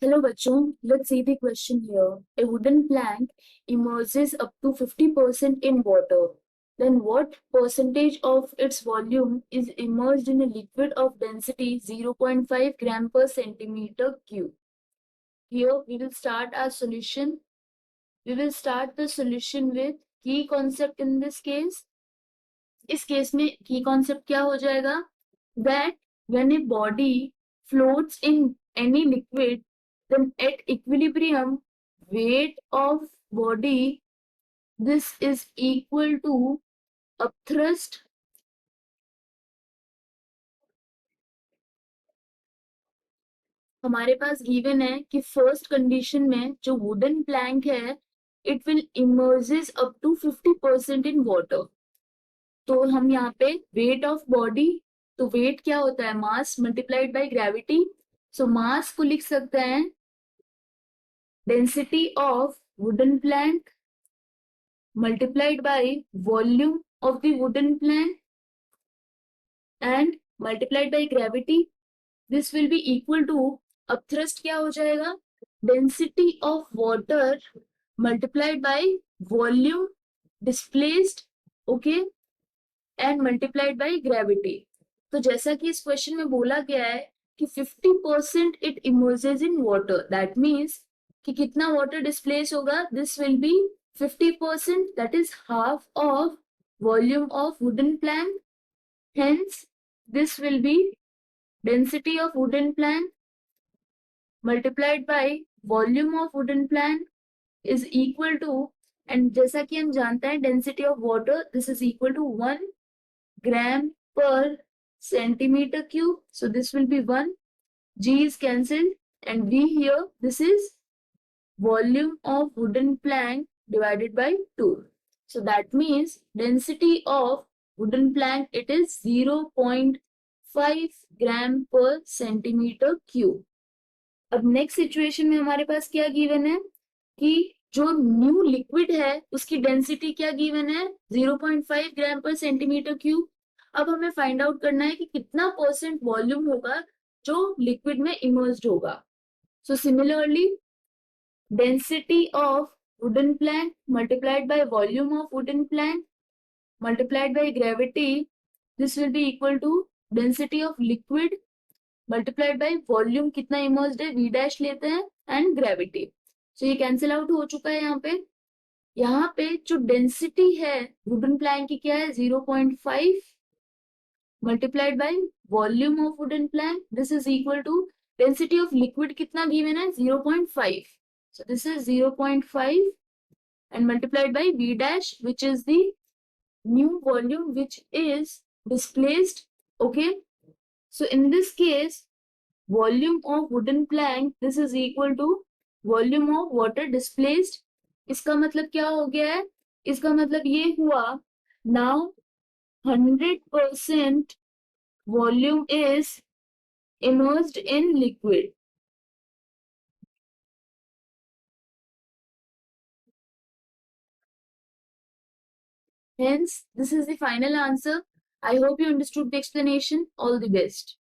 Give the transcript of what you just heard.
Hello bachon, let's see the question here. A wooden plank immerses up to 50% in water. Then what percentage of its volume is immersed in a liquid of density 0.5 gram per centimeter cube? Here we will start our solution. We will start the solution with key concept in this case. इस case में key concept क्या हो जाएगा? That when a body floats in any liquid, then at equilibrium, weight of body, this is equal to upthrust हमारे पास given है कि first condition में जो वुडन प्लैंक है it will emerges up to 50% in water. तो हम यहाँ पे वेट ऑफ बॉडी, तो वेट क्या होता है? Mass multiplied by gravity. So mass को लिख सकते हैं density of wooden plank multiplied by volume of the wooden plank and multiplied by gravity. This will be equal to upthrust क्या हो जाएगा? Density of water multiplied by volume displaced, okay, and multiplied by gravity. तो जैसा कि इस question में बोला गया है कि 50% it immerses in water. That means कि कितना water displace होगा? This will be 50%, that is half of volume of wooden plank. Hence, this will be density of wooden plank multiplied by volume of wooden plank is equal to, and जैसा कि हम जानते हैं density of water, this is equal to 1 gram per centimeter cube. So this will be 1. G is cancelled and V here, this is volume of wooden plank divided by 2. So that means density of wooden plank, it is 0.5 gram per centimeter cube. अब next situation में हमारे पास क्या given है कि जो new liquid है उसकी density क्या गिवन है? 0.5 ग्राम पर सेंटीमीटर क्यूब. अब हमें फाइंड आउट करना है कि कितना परसेंट वॉल्यूम होगा जो लिक्विड में इमर्स्ड होगा. So similarly density of wooden plank multiplied by volume of wooden plank multiplied by gravity, this will be equal to density of liquid multiplied by volume कितना immersed है, V dash लेते हैं, and gravity. सो ये cancel out हो चुका है. यहाँ पे जो डेंसिटी है वुडन प्लैंक की क्या है? 0.5 multiplied by volume of wooden plank, this is equal to density of liquid कितना गिवन है? 0.5. So this is 0.5 and multiplied by V dash, which is the new volume which is displaced. Okay. So in this case, volume of wooden plank, this is equal to volume of water displaced. इसका मतलब क्या हो गया है? इसका मतलब ये हुआ, now 100% volume is immersed in liquid. Hence, this is the final answer. I hope you understood the explanation. All the best.